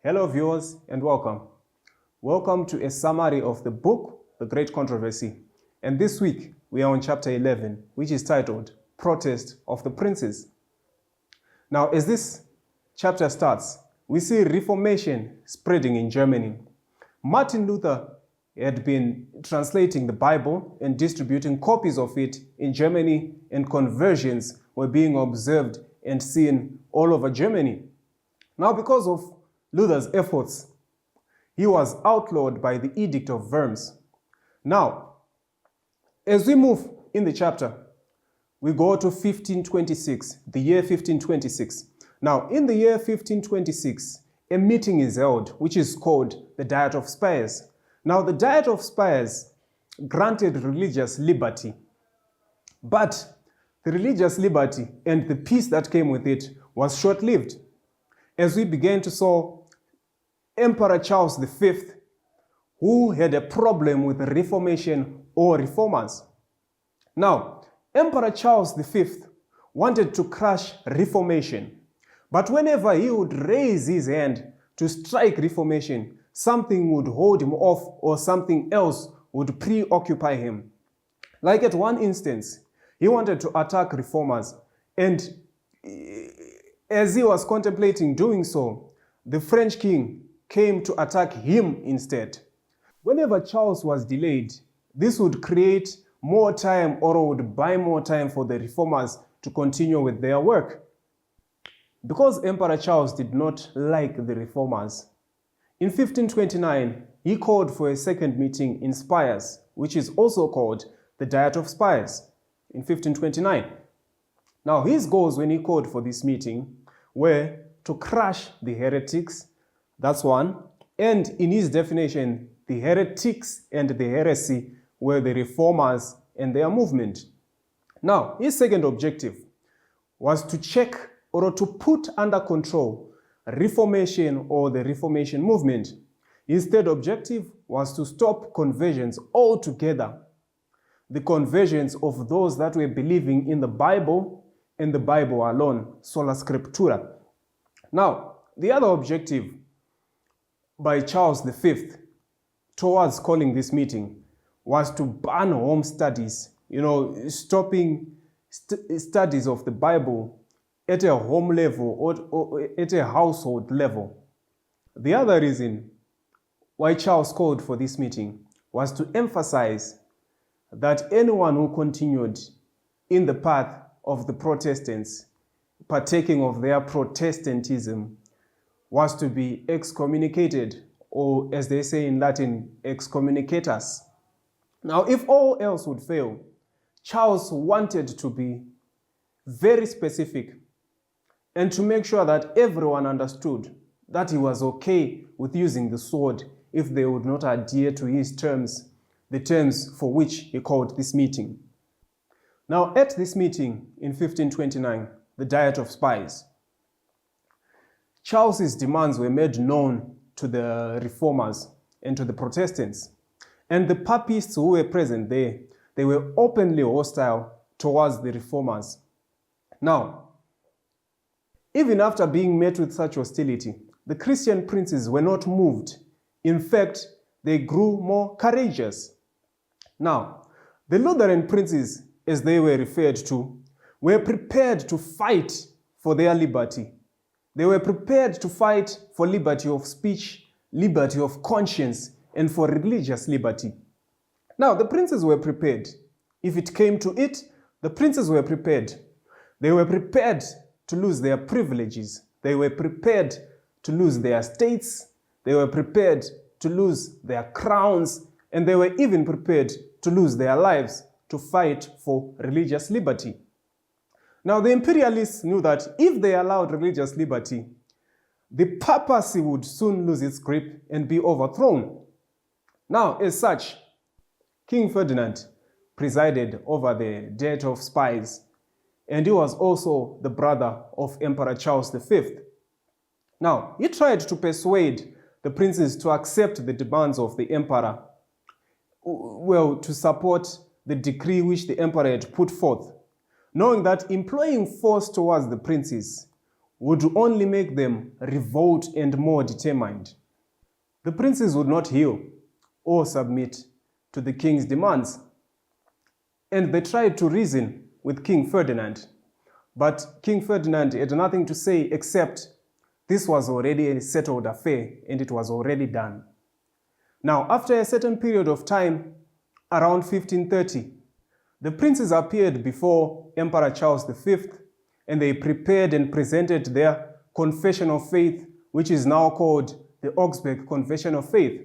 Hello viewers and welcome. Welcome to a summary of the book, The Great Controversy. And this week we are on chapter 11, which is titled Protest of the Princes. Now, as this chapter starts, we see Reformation spreading in Germany. Martin Luther had been translating the Bible and distributing copies of it in Germany, and conversions were being observed and seen all over Germany. Now, because of Luther's efforts, he was outlawed by the Edict of Worms. Now, as we move in the chapter, we go to 1526, the year 1526. Now, in the year 1526, a meeting is held, which is called the Diet of Speyer. Now, the Diet of Speyer granted religious liberty, but the religious liberty and the peace that came with it was short-lived. As we began to saw Emperor Charles V, who had a problem with Reformation or reformers. Now, Emperor Charles V wanted to crush Reformation, but whenever he would raise his hand to strike Reformation, something would hold him off or something else would preoccupy him. Like at one instance, he wanted to attack reformers, and as he was contemplating doing so, the French king came to attack him instead. Whenever Charles was delayed, this would create more time or would buy more time for the reformers to continue with their work. Because Emperor Charles did not like the reformers, in 1529, he called for a second meeting in Speyer, which is also called the Diet of Speyer, in 1529. Now, his goals when he called for this meeting were to crush the heretics, that's one, and in his definition, the heretics and the heresy were the reformers and their movement. Now, his second objective was to check or to put under control Reformation or the Reformation movement. His third objective was to stop conversions altogether, the conversions of those that were believing in the Bible and the Bible alone, sola scriptura. Now, the other objective by Charles V towards calling this meeting was to ban home studies, stopping studies of the Bible at a home level or at a household level. The other reason why Charles called for this meeting was to emphasize that anyone who continued in the path of the Protestants, partaking of their Protestantism, was to be excommunicated, or as they say in Latin, excommunicatus. Now, if all else would fail, Charles wanted to be very specific and to make sure that everyone understood that he was okay with using the sword if they would not adhere to his terms, the terms for which he called this meeting. Now, at this meeting in 1529, the Diet of Speyer, Charles's demands were made known to the reformers and to the Protestants. And the papists who were present there, they were openly hostile towards the reformers. Now, even after being met with such hostility, the Christian princes were not moved. In fact, they grew more courageous. Now, the Lutheran princes, as they were referred to, were prepared to fight for their liberty. They were prepared to fight for liberty of speech, liberty of conscience, and for religious liberty. Now, the princes were prepared. If it came to it, the princes were prepared. They were prepared to lose their privileges. They were prepared to lose their states. They were prepared to lose their crowns. And they were even prepared to lose their lives to fight for religious liberty. Now, the imperialists knew that if they allowed religious liberty, the papacy would soon lose its grip and be overthrown. Now, as such, King Ferdinand presided over the Diet of Speyer, and he was also the brother of Emperor Charles V. Now, he tried to persuade the princes to accept the demands of the emperor, to support the decree which the emperor had put forth, knowing that employing force towards the princes would only make them revolt and more determined. The princes would not heal or submit to the king's demands, and they tried to reason with King Ferdinand. But King Ferdinand had nothing to say except this was already a settled affair and it was already done. Now, after a certain period of time, around 1530, the princes appeared before Emperor Charles V, and they prepared and presented their confession of faith, which is now called the Augsburg Confession of Faith.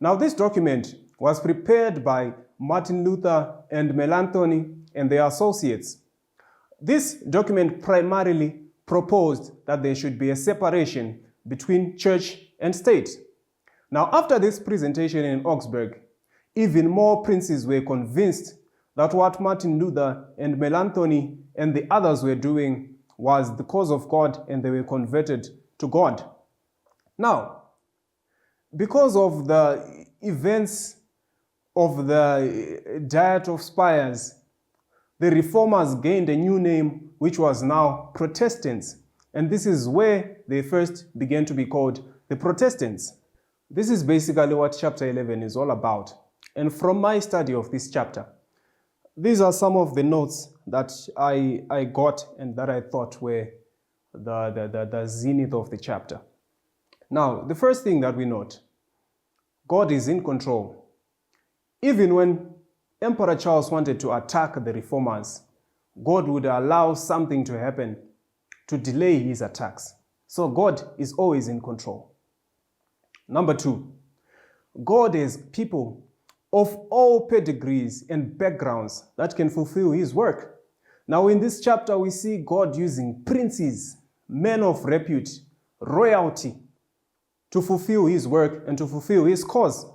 Now, this document was prepared by Martin Luther and Melanchthon and their associates. This document primarily proposed that there should be a separation between church and state. Now, after this presentation in Augsburg, even more princes were convinced that what Martin Luther and Melanchthon and the others were doing was the cause of God, and they were converted to God. Now, because of the events of the Diet of Spires, the reformers gained a new name, which was now Protestants. And this is where they first began to be called the Protestants. This is basically what chapter 11 is all about. And from my study of this chapter, these are some of the notes that I got and that I thought were the zenith of the chapter. Now, the first thing that we note, God is in control. Even when Emperor Charles wanted to attack the reformers, God would allow something to happen to delay his attacks. So God is always in control. Number two, God has people of all pedigrees and backgrounds that can fulfill his work. Now in this chapter, we see God using princes, men of repute, royalty, to fulfill his work and to fulfill his cause.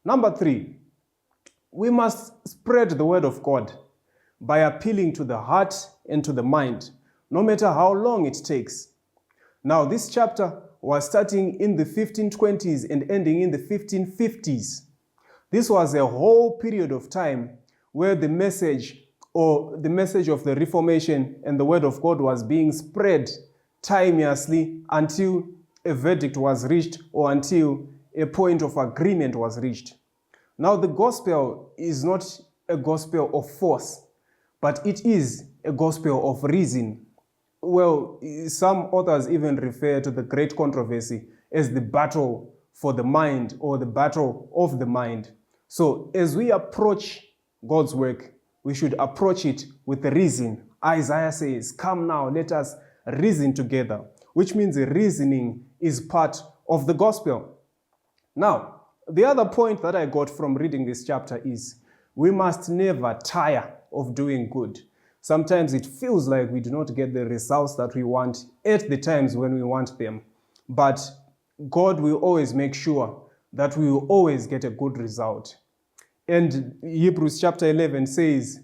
Number three, we must spread the word of God by appealing to the heart and to the mind, no matter how long it takes. Now, this chapter was starting in the 1520s and ending in the 1550s. This was a whole period of time where the message of the Reformation and the word of God was being spread timelessly until a verdict was reached or until a point of agreement was reached. Now, the gospel is not a gospel of force, but it is a gospel of reason. Well, some authors even refer to the great controversy as the battle for the mind or the battle of the mind. So as we approach God's work, we should approach it with reason. Isaiah says, "Come now, let us reason together," which means reasoning is part of the gospel. Now, the other point that I got from reading this chapter is we must never tire of doing good. Sometimes it feels like we do not get the results that we want at the times when we want them. But God will always make sure that we will always get a good result. And Hebrews chapter 11 says,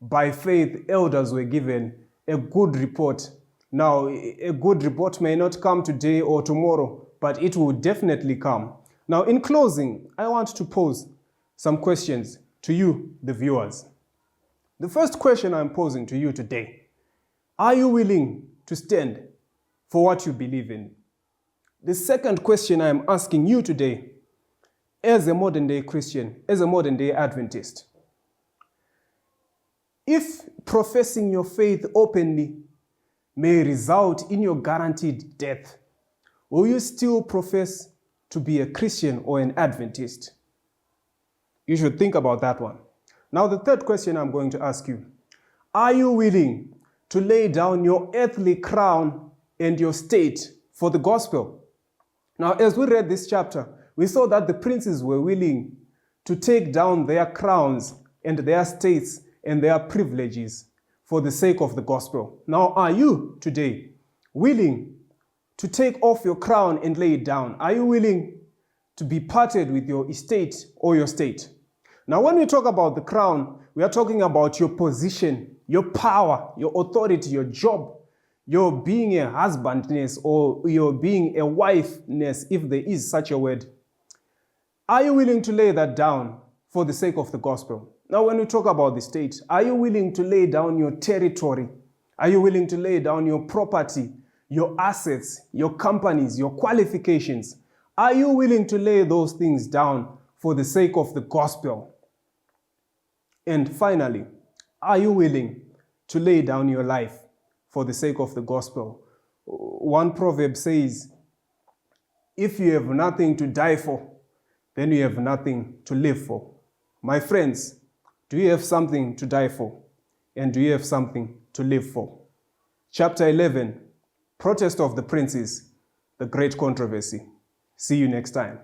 by faith, elders were given a good report. Now, a good report may not come today or tomorrow, but it will definitely come. Now, in closing, I want to pose some questions to you, the viewers. The first question I'm posing to you today, are you willing to stand for what you believe in? The second question I'm asking you today, as a modern day Christian, as a modern day Adventist, if professing your faith openly may result in your guaranteed death, will you still profess to be a Christian or an Adventist? You should think about that one. Now, the third question I'm going to ask you, are you willing to lay down your earthly crown and your state for the gospel? Now, as we read this chapter, we saw that the princes were willing to take down their crowns and their states and their privileges for the sake of the gospel. Now, are you today willing to take off your crown and lay it down? Are you willing to be parted with your estate or your state? Now, when we talk about the crown, we are talking about your position, your power, your authority, your job, your being a husbandness or your being a wifeness, if there is such a word. Are you willing to lay that down for the sake of the gospel? Now, when we talk about the state, are you willing to lay down your territory? Are you willing to lay down your property, your assets, your companies, your qualifications. Are you willing to lay those things down for the sake of the gospel? And finally, are you willing to lay down your life for the sake of the gospel? One proverb says, if you have nothing to die for, then you have nothing to live for. My friends, do you have something to die for? And do you have something to live for? Chapter 11, Protest of the Princes, the Great Controversy. See you next time.